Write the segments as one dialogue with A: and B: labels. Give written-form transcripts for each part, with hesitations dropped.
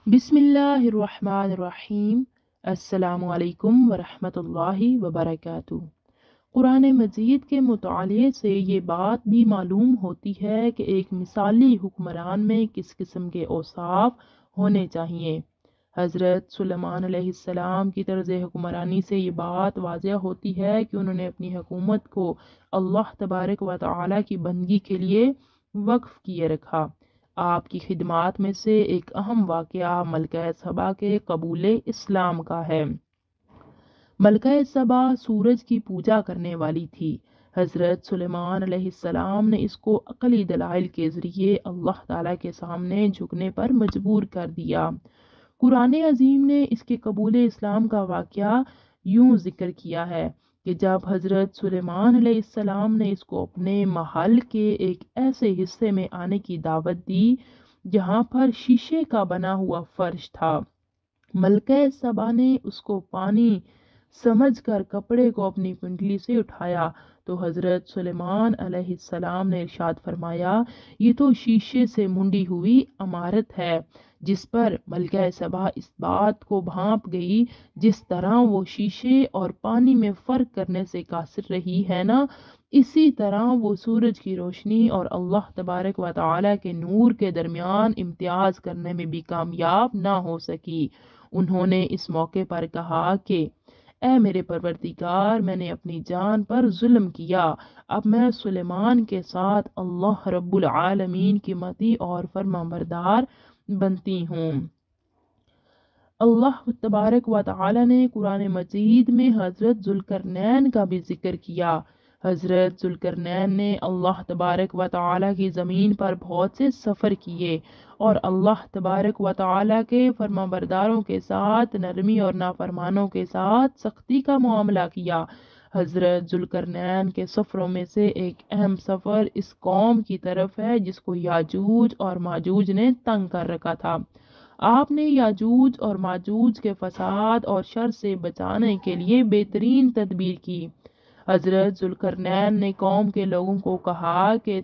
A: बिस्मिल्लाहिर्रहमानिर्रहीम। अस्सलामु अलैकुम वरहमतुल्लाहि वबरकातुहू। कुरान मजीद के मुताले से ये बात भी मालूम होती है कि एक मिसाली हुक्मरान में किस किस्म के औसाफ होने चाहिए। हज़रत सुलेमान अलैहिस्सलाम की तर्ज हुक्मरानी से ये बात वाज़ह होती है कि उन्होंने अपनी हुकूमत को अल्लाह तबारक व तआला की बंदगी के लिए वक्फ किए रखा। आपकी खिदमात में से एक अहम वाक़या मलका सबा के कबूल इस्लाम का है। मलका सबा सूरज की पूजा करने वाली थी। हज़रत सुलेमान अलैहिस्सलाम ने इसको अक़ली दलाइल के ज़रिए अल्लाह ताला के सामने झुकने पर मजबूर कर दिया। कुरान अजीम ने इसके कबूल इस्लाम का वाक़या यूं जिक्र किया है कि जब हज़रत सुलेमान अलैहिस्सलाम ने इसको अपने महल के एक ऐसे हिस्से में आने की दावत दी जहाँ पर शीशे का बना हुआ फर्श था, मलका सबा ने उसको पानी समझकर कपड़े को अपनी कुंडली से उठाया तो हज़रत सुलेमान अलैहिस्सलाम ने इरशाद फरमाया, ये तो शीशे से मुंडी हुई इमारत है। जिस पर मलका सबा इस बात को भांप गई, जिस तरह वो शीशे और पानी में फ़र्क करने से कासिर रही है ना, इसी तरह वो सूरज की रोशनी और अल्लाह तबारक व तआला के नूर के दरमियान इम्तियाज़ करने में भी कामयाब ना हो सकी। उन्होंने इस मौके पर कहा कि ऐ मेरे परवरदिगार, मैंने अपनी जान पर जुल्म किया। अब मैं सुलेमान के साथ अल्लाह रब्बुल आलमीन की मती और फरमाबरदार बनती हूँ। अल्लाह तबारक व तआला ने कुरान मजीद में हज़रत ज़ुल्करनैन का भी जिक्र किया। हज़रत ज़ुल्करनैन ने अल्लाह तबारक व तआला की ज़मीन पर बहुत से सफ़र किए और अल्लाह तबारक व तआला के फरमाबरदारों के साथ नरमी और नाफरमानों के साथ सख्ती का मामला किया। हज़रत ज़ुल्करनैन के सफ़रों में से एक अहम सफ़र इस कौम की तरफ है जिसको याजूज और माजूज ने तंग कर रखा था। आपने याजूज और माजूज के फसाद और शर से बचाने के लिए बेहतरीन तदबीर की। हज़रत ज़ुल्करनैन ने कौम के लोगों को कहा कि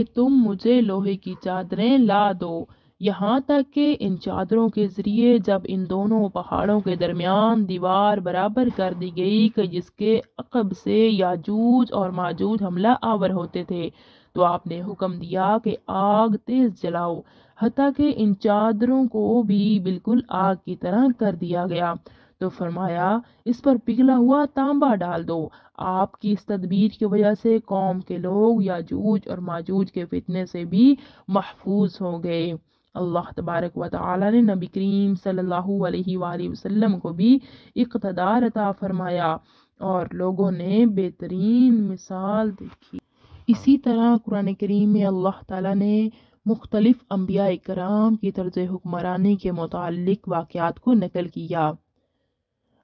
A: तुम मुझे लोहे की चादरें ला दो, यहाँ तक कि इन चादरों के जरिए जब इन दोनों पहाड़ों के दरमियान दीवार बराबर कर दी गई कि जिसके अकब से याजूज और माजूज हमला आवर होते थे, तो आपने हुक्म दिया कि आग तेज जलाओ। हत्ता कि इन चादरों को भी बिल्कुल आग की तरह कर दिया गया। तो फरमाया, इस पर पिघला हुआ तांबा डाल दो। आपकी इस तदबीर की वजह से कौम के लोग याजूज और माजूज के फितने से भी महफूज हो गए। अल्लाह तबारक व तआला ने नबी करीम सल्लल्लाहु अलैहि वसल्लम को भी इक़्तिदार अता फरमाया और लोगों ने बेहतरीन मिसाल देखी। इसी तरह कुरान करीम में अल्लाह ताला ने मुख्तलिफ अंबिया इकराम की तर्ज हुक्मरानी के मुताल्लिक वाक़यात को नकल किया।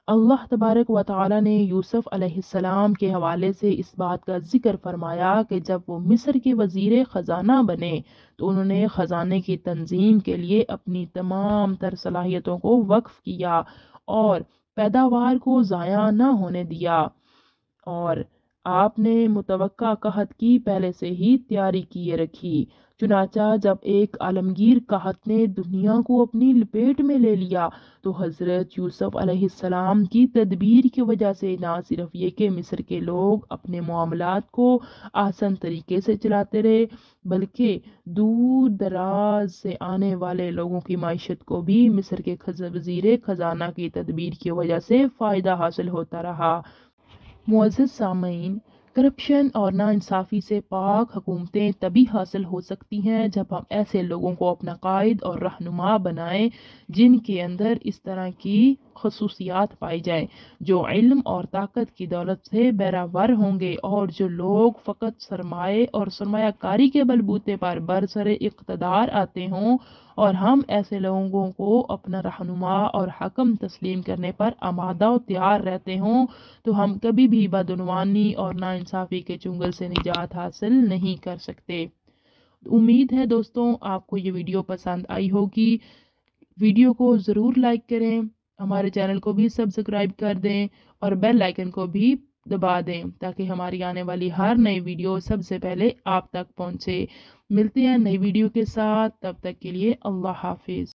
A: अल्लाह तबारक व तआला ने यूसुफ अलैहिस्सलाम के हवाले से इस बात का जिक्र फरमाया कि जब वो मिस्र के वज़ीर ख़जाना बने तो उन्होंने ख़जाने की तंजीम के लिए अपनी तमाम तर सलाहियतों को वक्फ किया और पैदावार को ज़ाया न होने दिया और आपने मुतवक्का कहत की पहले से ही तैयारी किए रखी। चुनाचा जब एक आलमगीर कहत ने दुनिया को अपनी लपेट में ले लिया तो हज़रत यूसुफ अलैहिस्सलाम की तदबीर की वजह से ना सिर्फ ये कि मिस्र के लोग अपने मामलात को आसान तरीके से चलाते रहे, बल्कि दूर दराज से आने वाले लोगों की माइशत को भी मिस्र के वज़ीर ख़जाना की तदबीर की वजह से फ़ायदा हासिल होता रहा। मुअज़्ज़ज़ सामीन, करप्शन और नाइंसाफ़ी से पाक हुकूमतें तभी हासिल हो सकती हैं जब हम ऐसे लोगों को अपना कायद और रहनुमा बनाएं जिनके अंदर इस तरह की खसूसियात पाई जाए, जो इल्म और ताकत की दौलत से बराबर होंगे और जो लोग फ़कत सरमाए और सरमायाकारी के बलबूते पर बरसरे इक़्तिदार आते हों और हम ऐसे लोगों को अपना रहनुमा और हकम तस्लीम करने पर आमादा और तैयार रहते हों, तो हम कभी भी बदउनवानी और नाइंसाफ़ी के चुंगल से निजात हासिल नहीं कर सकते। उम्मीद है दोस्तों आपको ये वीडियो पसंद आई होगी। वीडियो को ज़रूर लाइक करें, हमारे चैनल को भी सब्सक्राइब कर दें और बेल आइकन को भी दबा दें ताकि हमारी आने वाली हर नई वीडियो सबसे पहले आप तक पहुंचे। मिलते हैं नई वीडियो के साथ, तब तक के लिए अल्लाह हाफिज़।